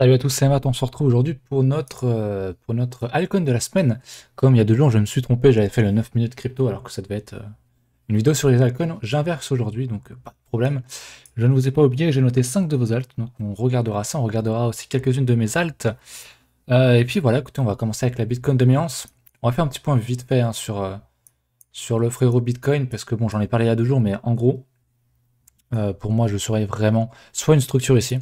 Salut à tous, c'est Matt, on se retrouve aujourd'hui pour notre altcoin de la semaine. Comme il y a 2 jours, je me suis trompé, j'avais fait le 9 minutes crypto alors que ça devait être une vidéo sur les altcoins. J'inverse aujourd'hui, donc pas de problème. Je ne vous ai pas oublié, j'ai noté 5 de vos alts, donc on regardera ça, on regardera aussi quelques-unes de mes alts. Et puis voilà, écoutez, on va commencer avec la Bitcoin dominance. On va faire un petit point vite fait hein, sur le frérot Bitcoin, parce que bon, j'en ai parlé il y a 2 jours, mais en gros, pour moi, je surveille vraiment soit une structure ici,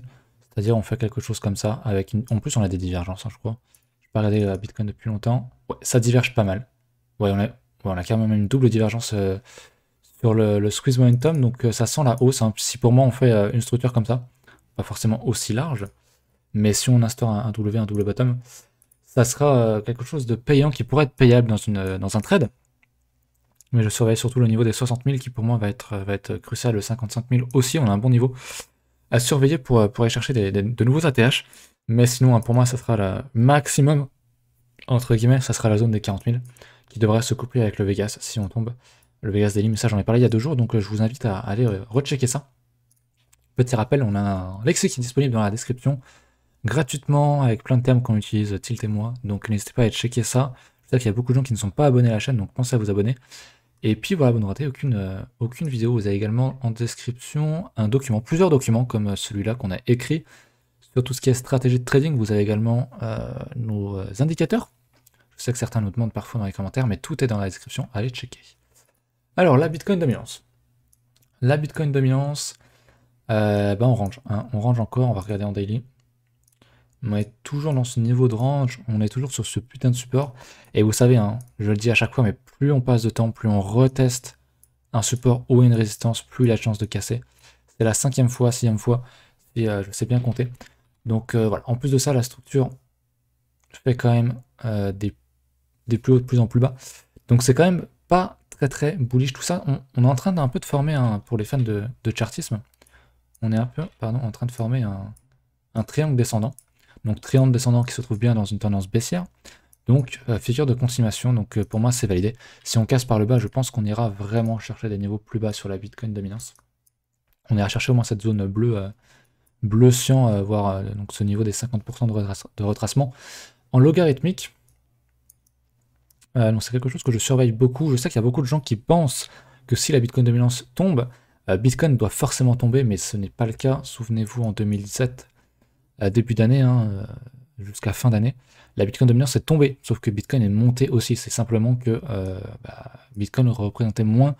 c'est-à-dire on fait quelque chose comme ça, avec une... En plus on a des divergences, hein, je crois. Je n'ai pas regardé la Bitcoin depuis longtemps. Ouais, ça diverge pas mal. Ouais, on a carrément même une double divergence sur le squeeze momentum, donc ça sent la hausse, hein. Si pour moi on fait une structure comme ça, pas forcément aussi large, mais si on instaure un W, un double bottom, ça sera quelque chose de payant qui pourrait être payable dans un trade. Mais je surveille surtout le niveau des 60 000 qui pour moi va être crucial, le 55 000 aussi, on a un bon niveau à surveiller pour aller chercher de nouveaux ATH. Mais sinon, hein, pour moi, ça sera le maximum, entre guillemets, ça sera la zone des 40 000, qui devrait se coupler avec le Vegas si on tombe. Le Vegas Daily, mais ça j'en ai parlé il y a 2 jours, donc je vous invite à aller rechecker ça. Petit rappel, on a un lexique qui est disponible dans la description, gratuitement, avec plein de termes qu'on utilise, Tilt et moi, donc n'hésitez pas à aller checker ça. Je sais qu'il y a beaucoup de gens qui ne sont pas abonnés à la chaîne, donc pensez à vous abonner. Et puis voilà, vous ne ratez aucune vidéo. Vous avez également en description un document, plusieurs documents comme celui-là qu'on a écrit sur tout ce qui est stratégie de trading. Vous avez également nos indicateurs. Je sais que certains nous demandent parfois dans les commentaires, mais tout est dans la description. Allez checker. Alors, la Bitcoin dominance. La Bitcoin dominance, on range. Hein. On range encore, on va regarder en daily. On est toujours dans ce niveau de range, on est toujours sur ce putain de support. Et vous savez, hein, je le dis à chaque fois, mais plus on passe de temps, plus on reteste un support ou une résistance, plus il a de chance de casser. C'est la 5e fois, 6e fois, et je sais bien compter. Donc voilà, en plus de ça, la structure fait quand même des plus hauts de plus en plus bas. Donc c'est quand même pas très très bullish tout ça. On est en train d'un peu de former, pour les fans de chartisme, on est un peu en train de former un triangle descendant. Donc triangle descendant qui se trouve bien dans une tendance baissière. Donc figure de continuation, donc pour moi c'est validé. Si on casse par le bas, je pense qu'on ira vraiment chercher des niveaux plus bas sur la Bitcoin dominance. On ira chercher au moins cette zone bleue, bleu cyan, voire donc ce niveau des 50% de retracement. En logarithmique, donc c'est quelque chose que je surveille beaucoup. Je sais qu'il y a beaucoup de gens qui pensent que si la Bitcoin dominance tombe, Bitcoin doit forcément tomber, mais ce n'est pas le cas. Souvenez-vous en 2017, début d'année, hein, jusqu'à fin d'année, la Bitcoin dominance est tombée, sauf que Bitcoin est monté aussi. C'est simplement que Bitcoin représentait moins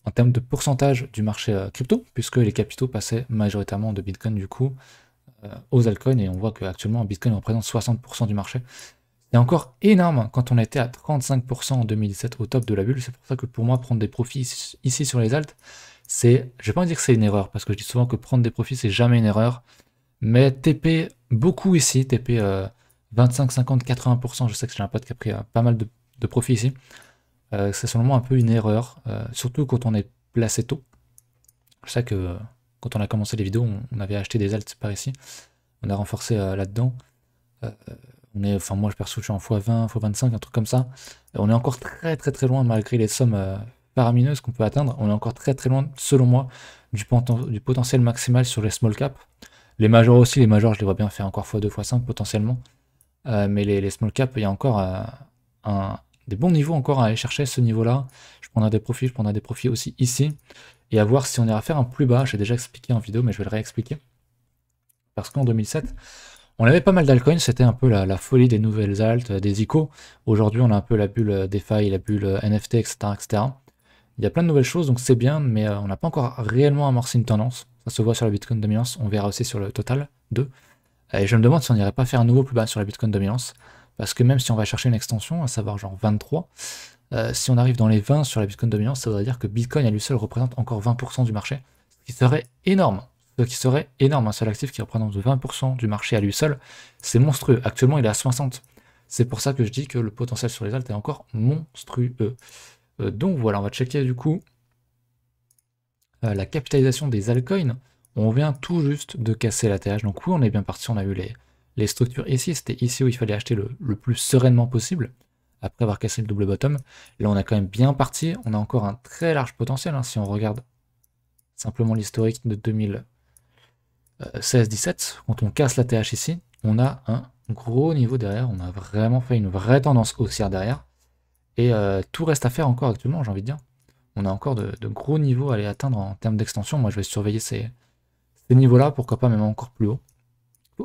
en termes de pourcentage du marché crypto, puisque les capitaux passaient majoritairement de Bitcoin du coup aux altcoins, et on voit qu'actuellement Bitcoin représente 60% du marché. C'est encore énorme quand on était à 35% en 2017 au top de la bulle. C'est pour ça que pour moi, prendre des profits ici sur les alts, je vais pas dire que c'est une erreur, parce que je dis souvent que prendre des profits, c'est jamais une erreur. Mais TP beaucoup ici, TP 25, 50, 80%, je sais que j'ai un pote qui a pris pas mal de profits ici. C'est selon moi un peu une erreur, surtout quand on est placé tôt. Je sais que quand on a commencé les vidéos, on avait acheté des alts par ici. On a renforcé là-dedans. Enfin moi je perçois que je suis en x20, x25, un truc comme ça. On est encore très très très loin malgré les sommes faramineuses qu'on peut atteindre. On est encore très très loin, selon moi, du potentiel maximal sur les small caps. Les majors aussi, les majors je les vois bien faire encore x2, x5 potentiellement. Mais les small caps, il y a encore des bons niveaux encore à aller chercher à ce niveau-là. Je prendrai des profits aussi ici. Et à voir si on ira faire un plus bas. J'ai déjà expliqué en vidéo, mais je vais le réexpliquer. Parce qu'en 2007, on avait pas mal d'altcoins, c'était un peu la folie des nouvelles alts, des ICO. Aujourd'hui, on a un peu la bulle DeFi, la bulle NFT, etc., etc. Il y a plein de nouvelles choses, donc c'est bien, mais on n'a pas encore réellement amorcé une tendance. Ça se voit sur la Bitcoin dominance, on verra aussi sur le total 2. Et je me demande si on n'irait pas faire un nouveau plus bas sur la Bitcoin dominance, parce que même si on va chercher une extension, à savoir genre 23, si on arrive dans les 20 sur la Bitcoin dominance, ça voudrait dire que Bitcoin à lui seul représente encore 20% du marché, ce qui serait énorme. Ce qui serait énorme, un seul actif qui représente 20% du marché à lui seul, c'est monstrueux. Actuellement, il est à 60. C'est pour ça que je dis que le potentiel sur les alts est encore monstrueux. Donc voilà, on va checker du coup la capitalisation des altcoins. On vient tout juste de casser la TH, donc oui, on est bien parti, on a eu les structures ici, c'était ici où il fallait acheter le plus sereinement possible, après avoir cassé le double bottom. Là, on a quand même bien parti, on a encore un très large potentiel, hein, si on regarde simplement l'historique de 2016-17, quand on casse la TH ici, on a un gros niveau derrière, on a vraiment fait une vraie tendance haussière derrière, et tout reste à faire encore actuellement, j'ai envie de dire. On a encore de gros niveaux à aller atteindre en termes d'extension. Moi, je vais surveiller ces niveaux-là, pourquoi pas même encore plus haut.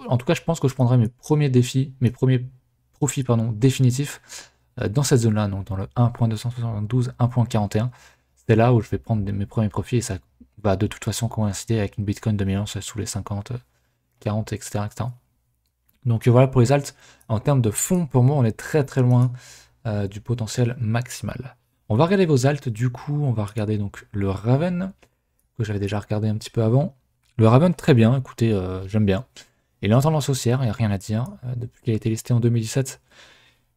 En tout cas, je pense que je prendrai mes premiers défis, mes premiers profits définitifs dans cette zone-là, donc dans le 1.272, 1.41. C'est là où je vais prendre mes premiers profits et ça va de toute façon coïncider avec une Bitcoin dominance sous les 50, 40, etc. etc. Donc voilà pour les alts. En termes de fonds, pour moi, on est très très loin du potentiel maximal. On va regarder vos alts, du coup, on va regarder donc le Raven, que j'avais déjà regardé un petit peu avant. Le Raven, très bien, écoutez, j'aime bien. Il est en tendance haussière, il n'y a rien à dire. Depuis qu'il a été listé en 2017,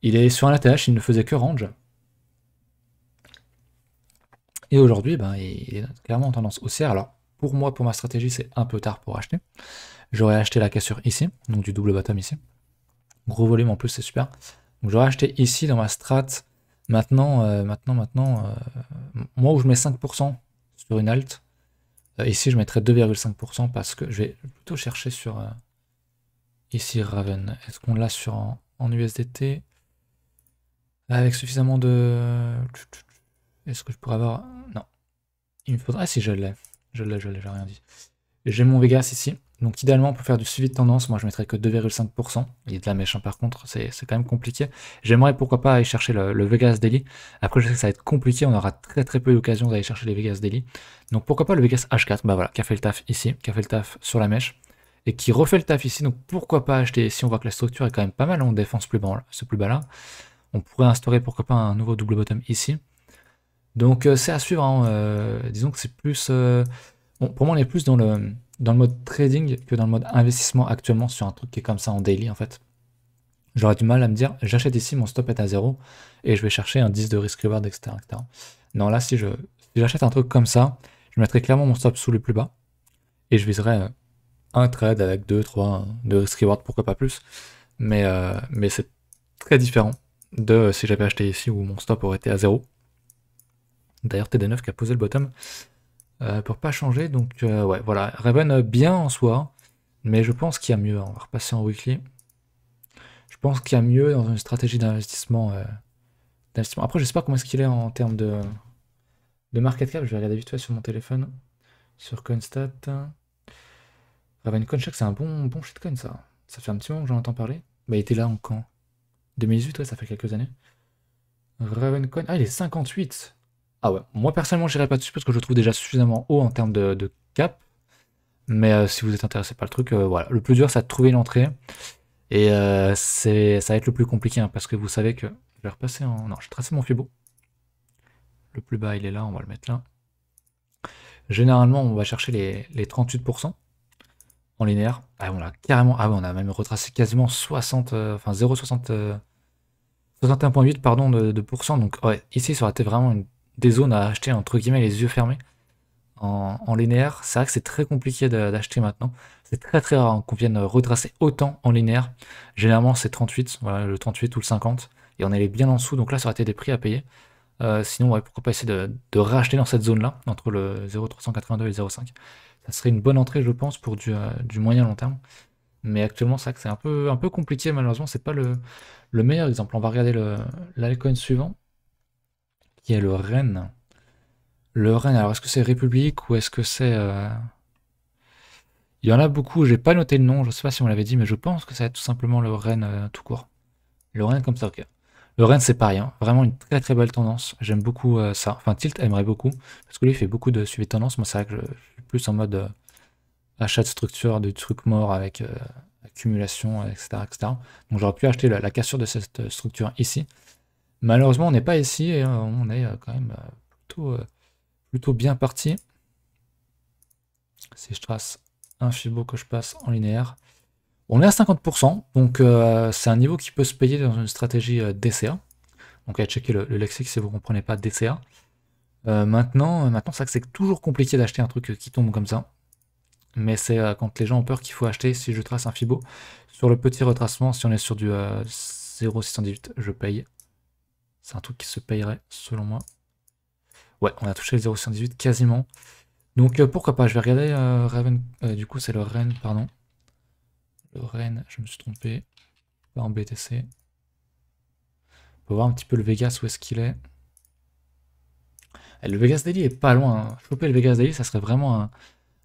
il est sur un ATH, il ne faisait que range. Et aujourd'hui, ben, il est clairement en tendance haussière. Alors, pour moi, pour ma stratégie, c'est un peu tard pour acheter. J'aurais acheté la cassure ici, donc du double bottom ici. Gros volume en plus, c'est super. Donc j'aurais acheté ici dans ma strat. Maintenant, moi où je mets 5% sur une alt, ici je mettrais 2,5% parce que je vais plutôt chercher sur ici Raven. Est-ce qu'on l'a sur en USDT avec suffisamment de... Est-ce que je pourrais avoir... Non. Il me faudra... Ah si, je l'ai. Je l'ai, j'ai rien dit. J'ai mon Vegas ici. Donc idéalement, pour faire du suivi de tendance, moi je mettrais que 2,5%. Il y a de la mèche, hein, par contre, c'est quand même compliqué. J'aimerais pourquoi pas aller chercher le Vegas Daily. Après, je sais que ça va être compliqué, on aura très très peu d'occasion d'aller chercher les Vegas Daily. Donc pourquoi pas le Vegas H4, bah voilà, qui a fait le taf ici, qui a fait le taf sur la mèche, et qui refait le taf ici. Donc pourquoi pas acheter ici, on voit que la structure est quand même pas mal, on défense ce plus bas là. On pourrait instaurer pourquoi pas un nouveau double bottom ici. Donc c'est à suivre, hein, disons que c'est plus... bon, pour moi on est plus dans le mode trading que dans le mode investissement actuellement sur un truc qui est comme ça en daily en fait. J'aurais du mal à me dire j'achète ici, mon stop est à 0 et je vais chercher un 10 de risk reward, etc., etc. Non, là si j'achète un truc comme ça, je mettrai clairement mon stop sous le plus bas et je viserai un trade avec 2, 3 de risk reward, pourquoi pas plus. Mais c'est très différent de si j'avais acheté ici où mon stop aurait été à 0. D'ailleurs TD9 qui a posé le bottom pour pas changer, donc ouais voilà, Raven bien en soi, mais je pense qu'il y a mieux, on va repasser en weekly. Je pense qu'il y a mieux dans une stratégie d'investissement. Après je sais pas comment est-ce qu'il est en termes de market cap, je vais regarder vite fait sur mon téléphone, sur Coinstat. Ravencoin, je sais que c'est un bon shitcoin ça. Ça fait un petit moment que j'en entends parler. Bah il était là en quand 2018, ouais, ça fait quelques années. Ravencoin, ah il est 58. Ah ouais, moi personnellement j'irai pas dessus parce que je le trouve déjà suffisamment haut en termes de cap. Mais si vous êtes intéressé par le truc, voilà. Le plus dur c'est de trouver une entrée. Et ça va être le plus compliqué hein, parce que vous savez que... Je vais repasser en... Non, je vais tracer mon Fibo. Le plus bas il est là, on va le mettre là. Généralement on va chercher les 38% en linéaire. Ah on a carrément... Ah ouais, on a même retracé quasiment 60... enfin 0,60... 61,8 pardon de pourcent. Donc ouais, ici ça aurait été vraiment des zones à acheter entre guillemets les yeux fermés. En linéaire, c'est vrai que c'est très compliqué d'acheter maintenant. C'est très très rare hein, qu'on vienne retracer autant en linéaire. Généralement c'est 38, voilà, le 38 ou le 50. Et on est bien en dessous, donc là ça aurait été des prix à payer. Sinon, ouais, pourquoi pas essayer de racheter dans cette zone-là, entre le 0,382 et le 0,5. Ça serait une bonne entrée, je pense, pour du moyen long terme. Mais actuellement, c'est vrai que c'est un peu compliqué, malheureusement, c'est pas le meilleur exemple. On va regarder l'altcoin suivant, qui est le REN. Le REN, alors est-ce que c'est République ou est-ce que c'est... Il y en a beaucoup, j'ai pas noté le nom, je sais pas si on l'avait dit, mais je pense que ça va être tout simplement le REN tout court. Le REN comme ça, ok. Le REN c'est pareil, hein. Vraiment une très très belle tendance, j'aime beaucoup ça. Enfin Tilt aimerait beaucoup, parce que lui il fait beaucoup de suivi de tendance, moi c'est vrai que je suis plus en mode achat de structure, de trucs morts avec accumulation, etc., etc. Donc j'aurais pu acheter la cassure de cette structure ici. Malheureusement on n'est pas ici et on est quand même plutôt bien parti. Si je trace un Fibo que je passe en linéaire, on est à 50%, donc c'est un niveau qui peut se payer dans une stratégie DCA. Donc allez checker le lexique si vous ne comprenez pas DCA. Maintenant c'est vrai que c'est toujours compliqué d'acheter un truc qui tombe comme ça. Mais c'est quand les gens ont peur qu'il faut acheter. Si je trace un Fibo, sur le petit retracement, si on est sur du 0,618, je paye. C'est un truc qui se payerait selon moi. Ouais, on a touché le 0,618 quasiment. Donc pourquoi pas, je vais regarder Raven, du coup c'est le REN, pardon. Le Rennes, je me suis trompé. Pas en BTC. On peut voir un petit peu le Vegas, où est-ce qu'il est. Et le Vegas Daily est pas loin, hein. Choper le Vegas Daily, ça serait vraiment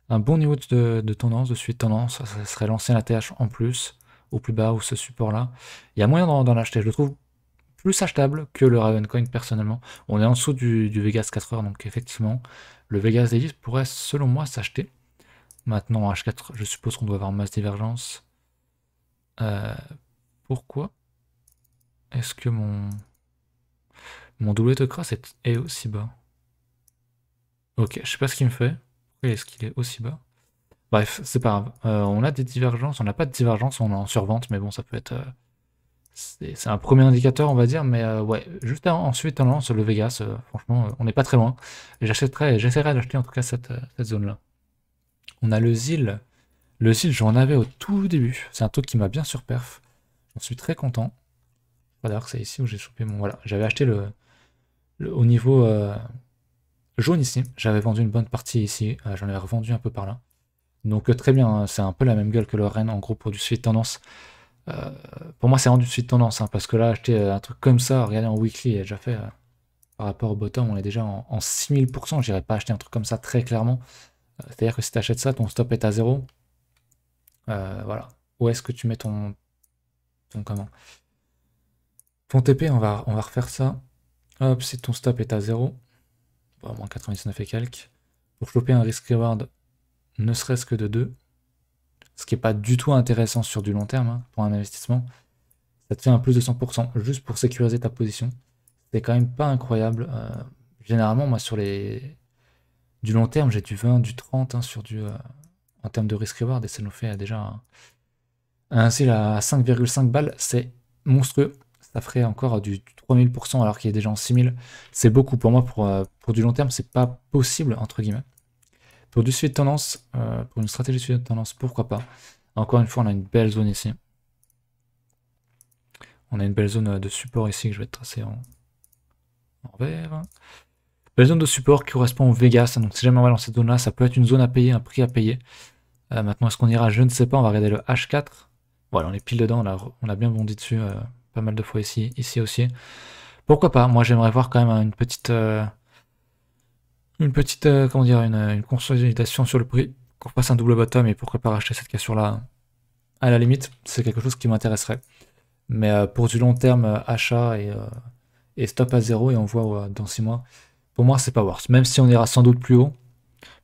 un bon niveau de tendance, de suite de tendance. Ça serait lancer la TH en plus, au plus bas, ou ce support-là. Il y a moyen d'en acheter. Je le trouve plus achetable que le Ravencoin personnellement. On est en dessous du Vegas 4 heures, donc effectivement, le Vegas Daily pourrait, selon moi, s'acheter. Maintenant, H4, je suppose qu'on doit avoir masse divergence. Pourquoi est-ce que mon double de cross est aussi bas? Ok, je sais pas ce qu'il me fait. Pourquoi est-ce qu'il est aussi bas? Bref, c'est pas grave. On a des divergences, on n'a pas de divergence, on est en survente, mais bon, ça peut être... c'est un premier indicateur, on va dire, mais ouais, juste ensuite, on lance le Vegas, franchement, on n'est pas très loin. Et j'essaierai d'acheter en tout cas cette zone-là. On a le ZIL. Le ZIL, j'en avais au tout début. C'est un truc qui m'a bien surperf. J'en suis très content. Voilà, c'est ici où j'ai chopé mon... Voilà, j'avais acheté au niveau jaune ici. J'avais vendu une bonne partie ici. J'en avais revendu un peu par là. Donc très bien, hein, c'est un peu la même gueule que le Rennes, en gros, pour du suivi de tendance. Pour moi, c'est rendu suite tendance, hein, parce que là, acheter un truc comme ça, regardez en weekly, il a déjà fait, par rapport au bottom, on est déjà en 6000%. J'irais pas acheter un truc comme ça très clairement. C'est-à-dire que si tu achètes ça, ton stop est à 0. Voilà. Où est-ce que tu mets comment? Ton TP, on va refaire ça. Hop, si ton stop est à 0, bon, moins 99 et quelques, pour choper un risk reward ne serait-ce que de 2, ce qui n'est pas du tout intéressant sur du long terme, hein, pour un investissement, ça te fait un plus de 100%, juste pour sécuriser ta position. C'est quand même pas incroyable. Généralement, moi, sur du long terme, j'ai du 20, du 30, hein, en termes de risk reward, et ça nous fait déjà un SIL à 5,5 balles, c'est monstrueux. Ça ferait encore du 3000% alors qu'il est déjà en 6000. C'est beaucoup pour moi, pour du long terme, c'est pas possible, entre guillemets. Pour du suivi de tendance, pour une stratégie de suivi de tendance, pourquoi pas. Encore une fois, on a une belle zone ici. On a une belle zone de support ici que je vais tracer en vert. Belle zone de support qui correspond au Vegas. Donc si jamais on va dans cette zone-là, ça peut être une zone à payer, un prix à payer. Maintenant, est-ce qu'on ira? Je ne sais pas. On va regarder le H4. Voilà, on est pile dedans. On a bien bondi dessus pas mal de fois ici aussi. Pourquoi pas? Moi, j'aimerais voir quand même comment dire, une consolidation sur le prix, qu'on fasse un double bottom et pourquoi pas racheter cette cassure-là. À la limite, c'est quelque chose qui m'intéresserait. Mais pour du long terme, achat et stop à 0 et on voit dans 6 mois, pour moi, c'est pas worth. Même si on ira sans doute plus haut,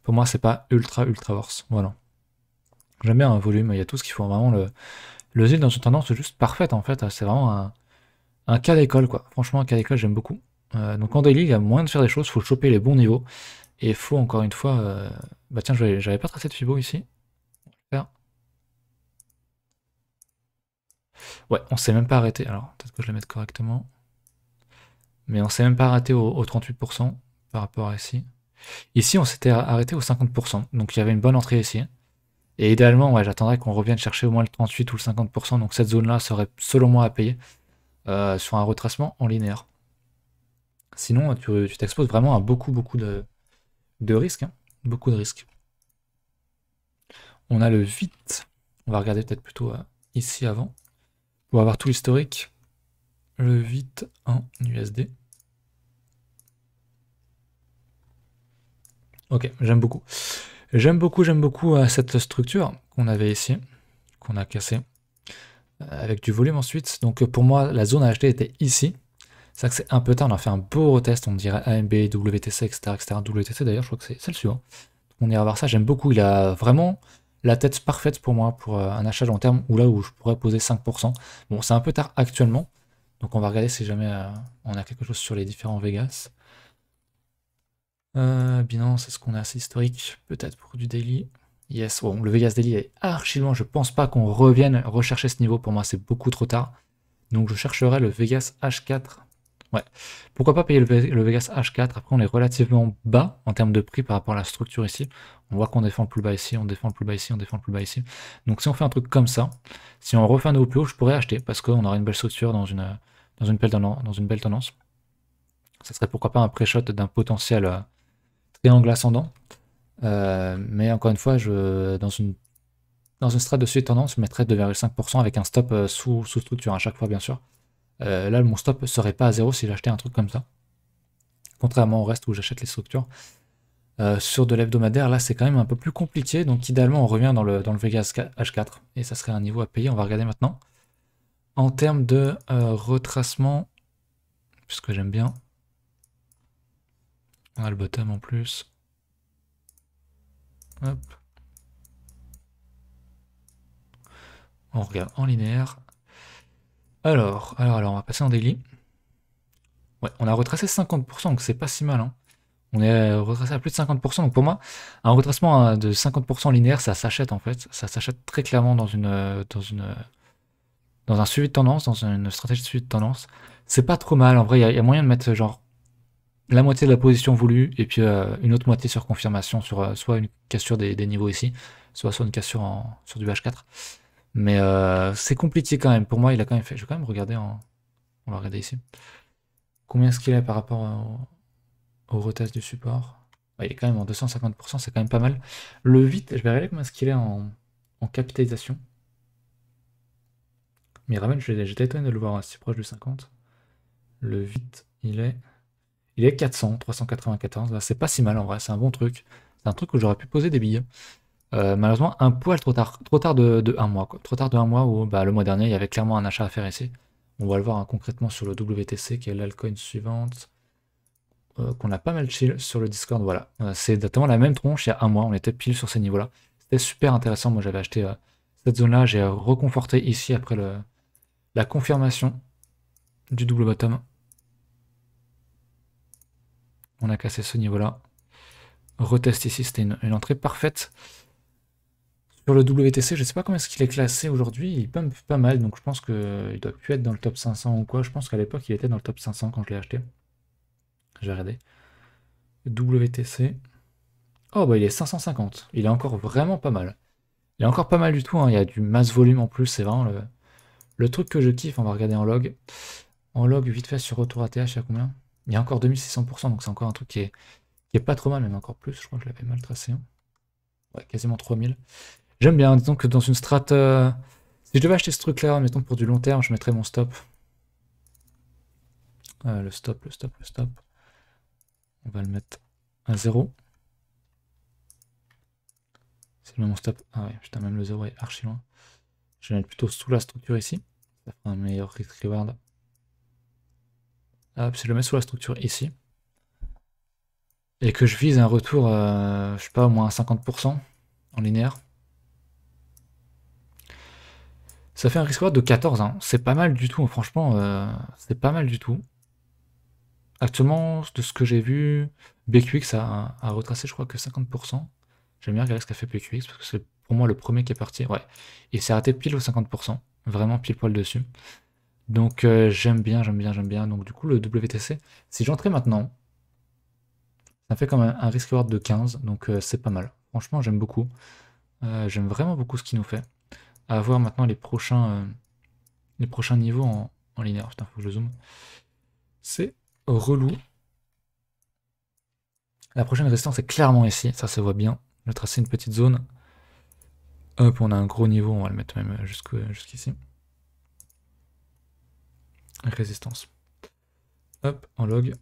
pour moi, c'est pas ultra worth. Voilà. J'aime bien un volume, il y a tout ce qu'il faut. Vraiment, le ZIL dans une tendance juste parfaite en fait. C'est vraiment un cas d'école, quoi. Franchement, un cas d'école, j'aime beaucoup. Donc en daily, il y a moyen de faire des choses, il faut choper les bons niveaux. Et il faut encore une fois. Bah tiens, j'avais pas tracé de Fibo ici. Faire. Ouais, on s'est même pas arrêté. Alors, peut-être que je vais le mettre correctement. Mais on s'est même pas arrêté au 38% par rapport à ici. Ici, on s'était arrêté au 50%. Donc il y avait une bonne entrée ici. Et idéalement, ouais, j'attendrais qu'on revienne chercher au moins le 38 ou le 50%. Donc cette zone-là serait selon moi à payer sur un retracement en linéaire. Sinon, tu t'exposes vraiment à beaucoup de risques. Hein. Beaucoup de risques. On a le vite. On va regarder peut-être plutôt ici avant. Pour avoir tout l'historique. Le vite en USD. Ok, j'aime beaucoup. J'aime beaucoup cette structure qu'on avait ici, qu'on a cassée, avec du volume ensuite. Donc pour moi, la zone à acheter était ici. C'est vrai que c'est un peu tard, on a fait un beau retest, on dirait AMB, WTC, etc. WTC d'ailleurs, je crois que c'est le suivant. On ira voir ça, j'aime beaucoup, il a vraiment la tête parfaite pour moi, pour un achat long terme, ou là où je pourrais poser 5%. Bon, c'est un peu tard actuellement, donc on va regarder si jamais on a quelque chose sur les différents Vegas. Binance, est-ce qu'on a assez historique? Peut-être pour du daily. Yes, bon, le Vegas daily est archi loin, je pense pas qu'on revienne rechercher ce niveau, pour moi c'est beaucoup trop tard. Donc je chercherai le Vegas H4. Ouais, pourquoi pas payer le Vegas H4, après on est relativement bas en termes de prix par rapport à la structure ici. On voit qu'on défend le plus bas ici, on défend le plus bas ici, on défend le plus bas ici. Donc si on fait un truc comme ça, si on refait un nouveau plus haut, je pourrais acheter, parce qu'on aura une belle structure dans une belle tendance. Ça serait pourquoi pas un pré-shot d'un potentiel triangle ascendant. Mais encore une fois, dans dans une strat de suite tendance, je mettrais 2,5% avec un stop sous structure à chaque fois, bien sûr. Là, mon stop serait pas à 0 si j'achetais un truc comme ça. Contrairement au reste où j'achète les structures. Sur de l'hebdomadaire, là, c'est quand même un peu plus compliqué. Donc, idéalement, on revient dans le Vegas H4. Et ça serait un niveau à payer. On va regarder maintenant. En termes de retracement, puisque j'aime bien. On a le bottom en plus. Hop. On regarde en linéaire. Alors, on va passer en daily. Ouais, on a retracé 50%, donc c'est pas si mal. Hein. On est retracé à plus de 50%. Donc pour moi, un retracement de 50% linéaire, ça s'achète en fait. Ça s'achète très clairement dans un suivi de tendance, dans une stratégie de suivi de tendance. C'est pas trop mal. En vrai, il y a moyen de mettre genre la moitié de la position voulue et puis une autre moitié sur confirmation, sur soit une cassure des niveaux ici, soit une cassure sur du H4. Mais c'est compliqué quand même. Pour moi, il a quand même fait. Je vais quand même regarder on va regarder ici. Combien est-ce qu'il est par rapport au retest du support? Ouais, il est quand même en 250%, c'est quand même pas mal. Le 8, je vais regarder combien est-ce qu'il est en capitalisation. Miraven, j'étais étonné de le voir si proche du 50. Le 8, il est 400, 394. Là, c'est pas si mal en vrai, c'est un bon truc. C'est un truc où j'aurais pu poser des billets. Malheureusement, un poil trop tard de un mois. Quoi. Trop tard de un mois où le mois dernier, il y avait clairement un achat à faire ici. On va le voir hein, concrètement sur le WTC, qui est l'altcoin suivante, qu'on a pas mal chill sur le Discord. Voilà, c'est exactement la même tronche il y a un mois. On était pile sur ces niveaux-là. C'était super intéressant. Moi, j'avais acheté cette zone-là. J'ai reconforté ici après la confirmation du double bottom. On a cassé ce niveau-là. Retest ici, c'était une entrée parfaite. Sur le WTC, je ne sais pas comment est-ce qu'il est classé aujourd'hui, il pump pas mal, donc je pense qu'il doit plus être dans le top 500 ou quoi. Je pense qu'à l'époque, il était dans le top 500 quand je l'ai acheté. Je vais regarder. WTC. Oh, bah il est 550. Il est encore vraiment pas mal. Il est encore pas mal du tout, hein. Il y a du masse volume en plus, c'est vraiment le truc que je kiffe. On va regarder en log. En log, vite fait, sur retour ATH, il y a combien? Il y a encore 2600%, donc c'est encore un truc qui est pas trop mal, même encore plus. Je crois que je l'avais mal tracé. Hein. Ouais, quasiment 3000. J'aime bien, disons que dans une strat... si je devais acheter ce truc-là, mettons pour du long terme, je mettrais mon stop. Le stop. On va le mettre à 0. Si je mets mon stop... Ah ouais, putain, même le 0 est archi loin. Je vais le mettre plutôt sous la structure ici. Ça fera un meilleur risk-reward. Hop, si je le mets sous la structure ici. Et que je vise un retour, je sais pas, au moins 50% en linéaire. Ça fait un risk-reward de 14, hein. C'est pas mal du tout, franchement, c'est pas mal du tout. Actuellement, de ce que j'ai vu, BQX a retracé, je crois, que 50%. J'aime bien regarder ce qu'a fait BQX, parce que c'est pour moi le premier qui est parti. Ouais, il s'est arrêté pile au 50%, vraiment pile poil dessus. Donc j'aime bien. Donc du coup, le WTC, si j'entrais maintenant, ça fait quand même un risk-reward de 15, donc c'est pas mal. Franchement, j'aime beaucoup. J'aime vraiment beaucoup ce qu'il nous fait. À voir maintenant les prochains niveaux en linéaire. Putain, faut que je zoome. C'est relou. La prochaine résistance est clairement ici, ça se voit bien. Je vais tracer une petite zone. Hop, on a un gros niveau, on va le mettre même jusqu'ici. Résistance. Hop, en log.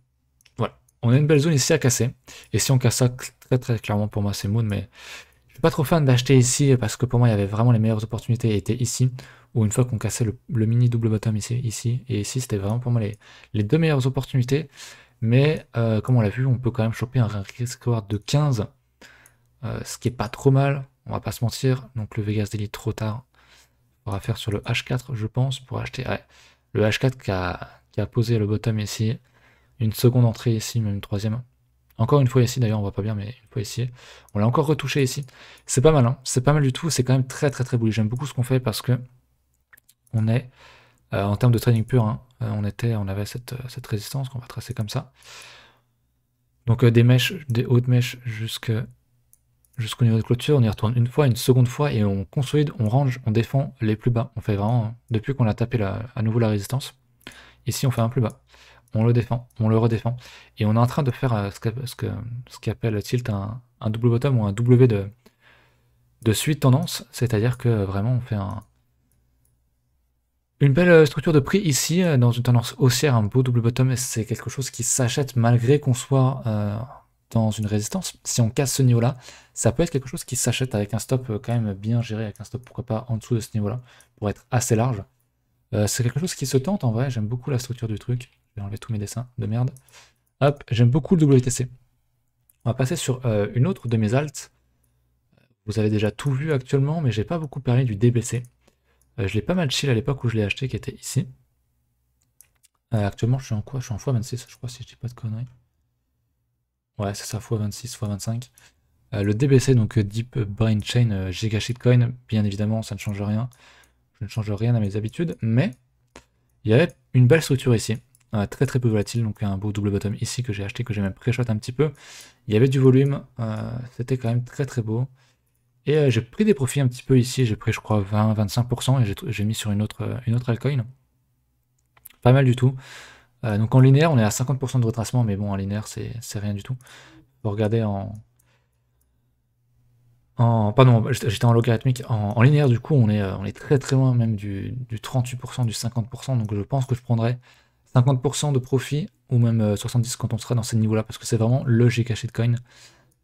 Voilà. On a une belle zone ici à casser. Et si on casse ça, très très clairement pour moi c'est Moon, mais je suis pas trop fan d'acheter ici parce que pour moi il y avait vraiment les meilleures opportunités étaient ici, ou une fois qu'on cassait le mini double bottom ici, et ici c'était vraiment pour moi les deux meilleures opportunités. Mais comme on l'a vu, on peut quand même choper un risk reward de 15, ce qui est pas trop mal, on va pas se mentir. Donc le Vegas Daily trop tard, on va faire sur le H4 je pense, pour acheter le H4 qui a posé le bottom ici, une seconde entrée ici, même une troisième. Encore une fois ici d'ailleurs, on voit pas bien, mais une fois ici. On l'a encore retouché ici. C'est pas mal, hein, c'est pas mal du tout, c'est quand même très très très bullish. J'aime beaucoup ce qu'on fait parce que on est, en termes de trading pur, hein, on avait cette résistance qu'on va tracer comme ça. Donc des hautes mèches jusqu'au niveau de clôture, on y retourne une fois, une seconde fois, et on consolide, on range, on défend les plus bas. On fait vraiment, hein, depuis qu'on a tapé à nouveau la résistance, ici on fait un plus bas. On le défend, on le redéfend, et on est en train de faire ce qu'appelle Tilt un double bottom ou un W de suite tendance, c'est-à-dire que vraiment on fait une belle structure de prix ici, dans une tendance haussière, un beau double bottom, et c'est quelque chose qui s'achète malgré qu'on soit dans une résistance. Si on casse ce niveau-là, ça peut être quelque chose qui s'achète avec un stop quand même bien géré, avec un stop pourquoi pas en dessous de ce niveau-là, pour être assez large. C'est quelque chose qui se tente en vrai, j'aime beaucoup la structure du truc. Je vais enlever tous mes dessins de merde. Hop, j'aime beaucoup le WTC. On va passer sur une autre de mes alts. Vous avez déjà tout vu actuellement, mais j'ai pas beaucoup parlé du DBC. Je l'ai pas mal chill à l'époque où je l'ai acheté, qui était ici. Actuellement, je suis en quoi? Je suis en x26, je crois, si je dis pas de conneries. Ouais, c'est ça, x26, x25. Le DBC, donc Deep Brain Chain Giga Shitcoin, bien évidemment, ça ne change rien. Je ne change rien à mes habitudes, mais il y avait une belle structure ici. Très très peu volatile, donc un beau double bottom ici que j'ai acheté, que j'ai même pré-shot un petit peu. Il y avait du volume, c'était quand même très très beau. Et j'ai pris des profits un petit peu ici, j'ai pris je crois 20-25% et j'ai mis sur une autre altcoin. Pas mal du tout. Donc en linéaire, on est à 50% de retracement, mais bon, en linéaire, c'est rien du tout. Faut regarder pardon, j'étais en logarithmique. En linéaire, du coup, on est très très loin même du 38%, du 50%. Donc je pense que je prendrais 50% de profit, ou même 70 quand on sera dans ces niveaux-là, parce que c'est vraiment le giga shitcoin.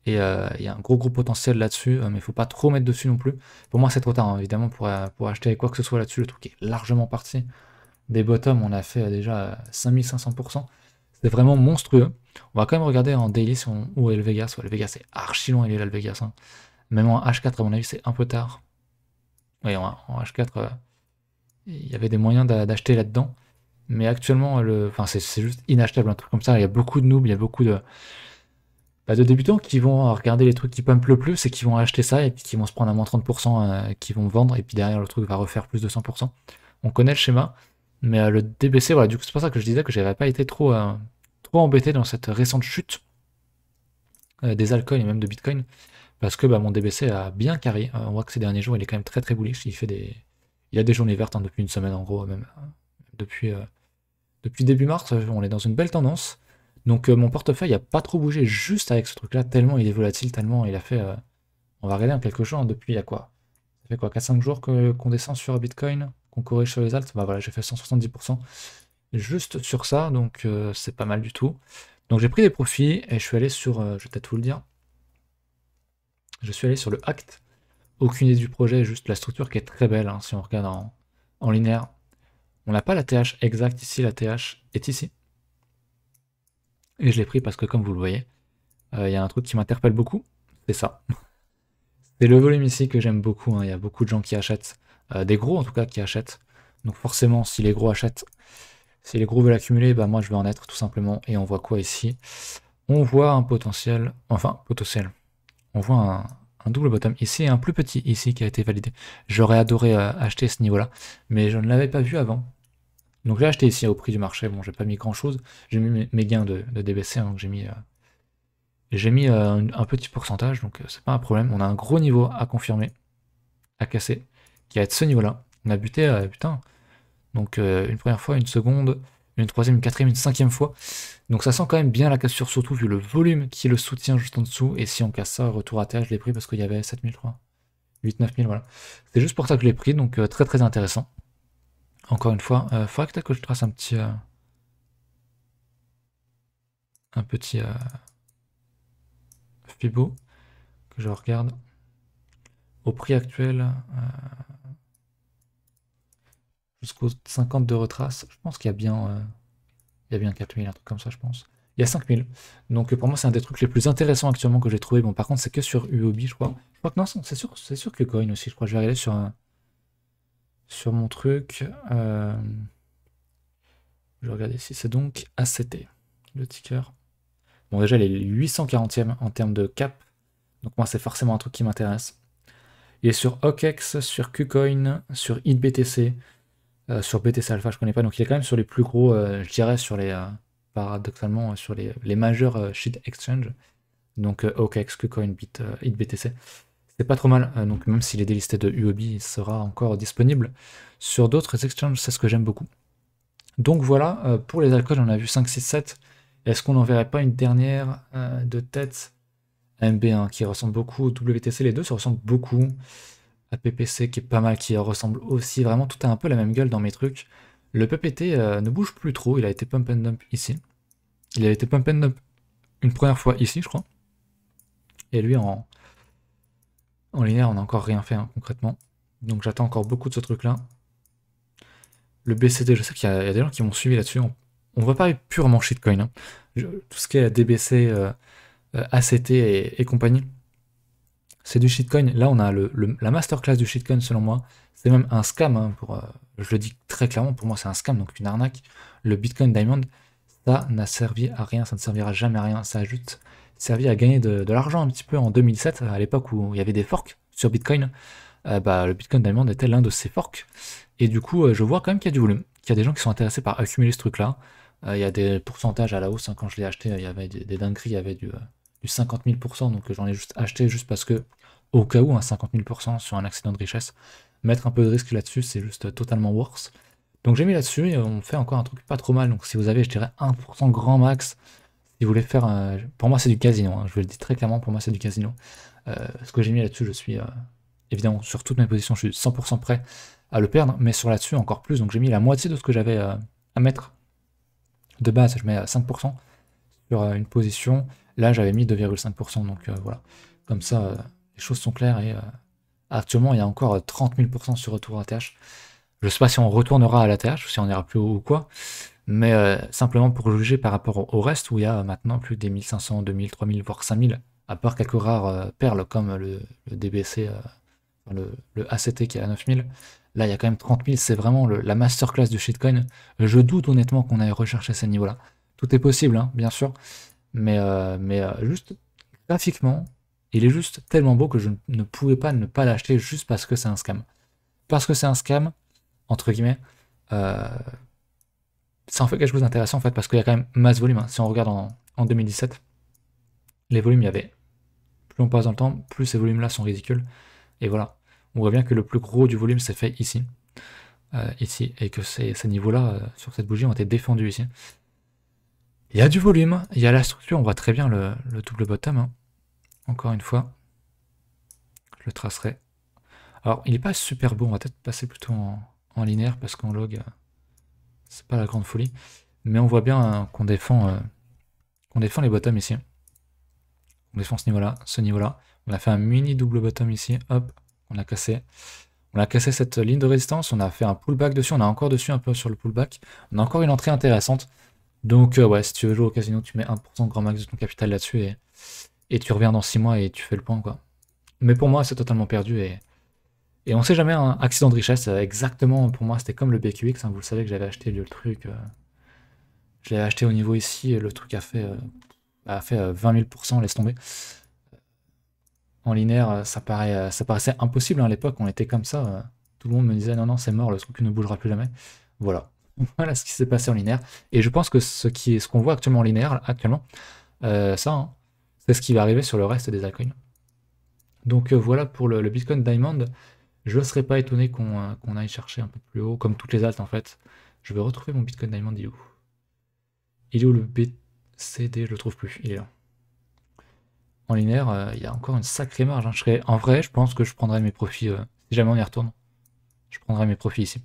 Et il y a un gros potentiel là-dessus, mais il faut pas trop mettre dessus non plus. Pour moi, c'est trop tard, hein, évidemment, pour acheter quoi que ce soit là-dessus. Le truc est largement parti. Des bottoms, on a fait déjà 5500%. C'est vraiment monstrueux. On va quand même regarder en daily où est le Vegas. Ouais, le Vegas est archi loin, il est là le Vegas. Hein. Même en H4, à mon avis, c'est un peu tard. Oui, en H4, il y avait des moyens d'acheter là-dedans. Mais actuellement, enfin, c'est juste inachetable, un truc comme ça. Il y a beaucoup de noobs, il y a beaucoup de débutants qui vont regarder les trucs qui pumpent le plus et qui vont acheter ça et puis qui vont se prendre à moins 30%, qui vont vendre et puis derrière le truc va refaire plus de 100%. On connaît le schéma, mais le DBC, voilà, du coup c'est pour ça que je disais que j'avais pas été trop embêté dans cette récente chute des altcoins et même de Bitcoin, parce que mon DBC a bien carré. On voit que ces derniers jours il est quand même très très bullish, il a des journées vertes hein, depuis une semaine en gros, même depuis début mars, on est dans une belle tendance. Donc mon portefeuille n'a pas trop bougé juste avec ce truc-là, tellement il est volatile, tellement il a fait... on va regarder en quelques jours, hein, depuis il y a quoi? Ça fait quoi, 4-5 jours qu'on descend sur Bitcoin, qu'on corrige sur les alts? Bah voilà, j'ai fait 170% juste sur ça, donc c'est pas mal du tout. Donc j'ai pris des profits et je suis allé sur, je vais peut-être vous le dire, je suis allé sur le Act. Aucune idée du projet, juste la structure qui est très belle, hein, si on regarde en linéaire. On n'a pas la TH exacte ici, la TH est ici. Et je l'ai pris parce que comme vous le voyez, il y a un truc qui m'interpelle beaucoup, c'est ça. C'est le volume ici que j'aime beaucoup, hein. Il y a beaucoup de gens qui achètent, des gros en tout cas qui achètent. Donc forcément, si les gros achètent, si les gros veulent accumuler, bah moi je vais en être tout simplement. Et on voit quoi ici? On voit un potentiel, enfin potentiel, on voit un double bottom ici et un plus petit ici qui a été validé. J'aurais adoré acheter ce niveau-là, mais je ne l'avais pas vu avant. Donc j'ai acheté ici au prix du marché, bon j'ai pas mis grand chose, j'ai mis mes gains de DBC, hein, donc j'ai mis un petit pourcentage, donc c'est pas un problème. On a un gros niveau à confirmer, à casser, qui va être ce niveau-là. On a buté, putain, donc une première fois, une seconde, une troisième, une quatrième, une cinquième fois. Donc ça sent quand même bien la cassure, surtout vu le volume qui le soutient juste en dessous. Et si on casse ça, retour à terre, je l'ai pris parce qu'il y avait 7000, je crois. 8-9000, voilà. C'est juste pour ça que je l'ai pris, donc très très intéressant. Encore une fois, faudrait peut-être que je trace un petit... Fibo, que je regarde. Au prix actuel, jusqu'aux 50 de retrace, je pense qu'il y a bien 4000, un truc comme ça, je pense. Il y a 5000. Donc pour moi, c'est un des trucs les plus intéressants actuellement que j'ai trouvé. Bon, par contre, c'est que sur UOB, je crois. Je crois que non, c'est sûr que Coin aussi, je crois. Je vais regarder sur mon truc. Je vais regarder si c'est donc ACT, le ticker. Bon, déjà, il est 840e en termes de cap. Donc moi, c'est forcément un truc qui m'intéresse. Il est sur OKEx, sur KuCoin, sur IDBTC, sur BTC Alpha, je connais pas. Donc il est quand même sur les plus gros, je dirais, sur les paradoxalement, sur les majeurs shit exchange. Donc OKEx, KuCoin, IDBTC. C'est pas trop mal. Donc même s'il est délisté de UOB, il sera encore disponible sur d'autres exchanges. C'est ce que j'aime beaucoup. Donc voilà, pour les alcools, on a vu 5, 6, 7. Est-ce qu'on n'en verrait pas une dernière de tête AMB1 qui ressemble beaucoup au WTC, les deux se ressemblent beaucoup. APPC qui est pas mal, qui ressemble aussi, vraiment tout a un peu la même gueule dans mes trucs. Le PPT ne bouge plus trop, il a été pump and dump ici. Il a été pump and dump une première fois ici, je crois. Et lui, en linéaire, on n'a encore rien fait, hein, concrètement. Donc j'attends encore beaucoup de ce truc-là. Le BCD, je sais qu'il y a des gens qui m'ont suivi là-dessus. On va parler purement shitcoin. Hein. Tout ce qui est DBC, ACT et compagnie, c'est du shitcoin. Là, on a la masterclass du shitcoin, selon moi. C'est même un scam, hein, je le dis très clairement, pour moi, c'est un scam, donc une arnaque. Le Bitcoin Diamond, ça n'a servi à rien, ça ne servira jamais à rien. Ça a juste servi à gagner de l'argent un petit peu en 2007, à l'époque où il y avait des forks sur Bitcoin. Le Bitcoin Diamond était l'un de ces forks. Et du coup, je vois quand même qu'il y a du volume, qu'il y a des gens qui sont intéressés par accumuler ce truc-là. Il y a des pourcentages à la hausse. Hein. Quand je l'ai acheté, il y avait des dingueries, il y avait du 50 000%, donc j'en ai juste acheté juste parce que, au cas où, 50 000% sur un accident de richesse, mettre un peu de risque là-dessus, c'est juste totalement worse. Donc j'ai mis là-dessus et on fait encore un truc pas trop mal. Donc si vous avez, je dirais, 1% grand max, si vous voulez faire... pour moi, c'est du casino. Hein. Je vous le dis très clairement, pour moi, c'est du casino. Ce que j'ai mis là-dessus, je suis... évidemment, sur toutes mes positions, je suis 100% prêt à le perdre, mais sur là-dessus, encore plus. Donc j'ai mis la moitié de ce que j'avais à mettre. De base, je mets 5% sur une position. Là, j'avais mis 2,5%. Donc voilà. Comme ça, les choses sont claires. Et actuellement, il y a encore 30 000% sur retour ATH. Je sais pas si on retournera à l'ATH, ou si on ira plus haut ou quoi. Mais simplement pour juger par rapport au reste, où il y a maintenant plus des 1500, 2000, 3000, voire 5000, à part quelques rares perles comme le DBC, le ACT qui est à 9000. Là, il y a quand même 30 000, c'est vraiment la masterclass du shitcoin. Je doute honnêtement qu'on aille rechercher ces niveaux-là. Tout est possible, hein, bien sûr, mais juste graphiquement, il est juste tellement beau que je ne pouvais pas ne pas l'acheter juste parce que c'est un scam. Parce que c'est un scam, entre guillemets, ça en fait quelque chose d'intéressant en fait, parce qu'il y a quand même masse volume. Hein. Si on regarde en 2017, les volumes, il y avait, plus on passe dans le temps, plus ces volumes-là sont ridicules. Et voilà, on voit bien que le plus gros du volume s'est fait ici, et que ces niveaux-là, sur cette bougie, ont été défendus ici. Il y a du volume, il y a la structure, on voit très bien le double bottom. Hein. Encore une fois, je le tracerai. Alors, il n'est pas super beau, on va peut-être passer plutôt en linéaire, parce qu'en log, c'est pas la grande folie. Mais on voit bien qu'on défend les bottoms ici. On défend ce niveau-là. On a fait un mini double bottom ici, hop, on a cassé. On a cassé cette ligne de résistance, on a fait un pullback dessus, on a encore dessus un peu sur le pullback. On a encore une entrée intéressante. Donc ouais, si tu veux jouer au casino, tu mets 1% grand max de ton capital là-dessus et tu reviens dans 6 mois et tu fais le point quoi. Mais pour moi, c'est totalement perdu et on sait jamais, un accident de richesse, exactement, pour moi, c'était comme le BQX, hein, vous le savez que j'avais acheté le truc, je l'avais acheté au niveau ici, et le truc a fait 20 000%, laisse tomber. En linéaire, ça paraissait impossible, hein, à l'époque, on était comme ça, tout le monde me disait non, non, c'est mort, le truc ne bougera plus jamais. Voilà. Voilà ce qui s'est passé en linéaire. Et je pense que ce qu'on voit actuellement en linéaire, ça, hein, c'est ce qui va arriver sur le reste des altcoins. Donc voilà pour le Bitcoin Diamond. Je ne serais pas étonné qu'on aille chercher un peu plus haut, comme toutes les altes en fait. Je vais retrouver mon Bitcoin Diamond, il est où? Il est où le BCD? Je le trouve plus, il est là. En linéaire, il y a encore une sacrée marge. Hein. En vrai, je pense que je prendrai mes profits, si jamais on y retourne. Je prendrai mes profits ici.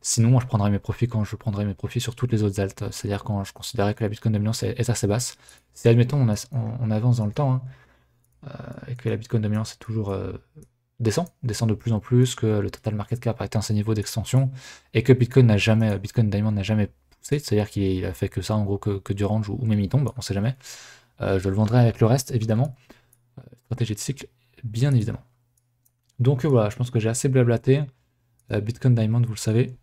Sinon, moi, je prendrai mes profits quand je prendrai mes profits sur toutes les autres altes. C'est-à-dire quand je considérais que la Bitcoin dominance est assez basse. Si, admettons, on avance dans le temps, hein, et que la Bitcoin dominance est toujours descend de plus en plus, que le total market cap a atteint ses niveaux d'extension, et que Bitcoin Diamond n'a jamais poussé, c'est-à-dire qu'il a fait que ça, en gros, que du range, ou même il tombe, on sait jamais. Je le vendrai avec le reste, évidemment. Stratégie de cycle, bien évidemment. Donc voilà, je pense que j'ai assez blablaté. Bitcoin Diamond, vous le savez,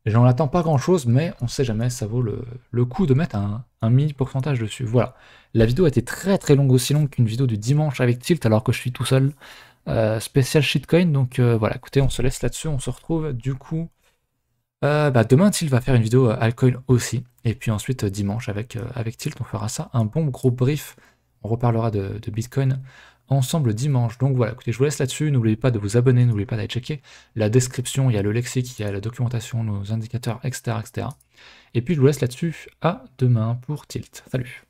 j'en attends pas grand chose, mais on sait jamais, ça vaut le coup de mettre un mini pourcentage dessus. Voilà. La vidéo a été très très longue, aussi longue qu'une vidéo du dimanche avec Tilt, alors que je suis tout seul. Spécial shitcoin, donc voilà, écoutez, on se laisse là-dessus, on se retrouve du coup. Demain, Tilt va faire une vidéo altcoin aussi, et puis ensuite dimanche avec Tilt, on fera ça, un bon gros brief. On reparlera de Bitcoin ensemble dimanche. Donc voilà, écoutez, je vous laisse là-dessus. N'oubliez pas de vous abonner, n'oubliez pas d'aller checker la description. Il y a le lexique, il y a la documentation, nos indicateurs, etc., etc. Et puis je vous laisse là-dessus. À demain pour Tilt. Salut!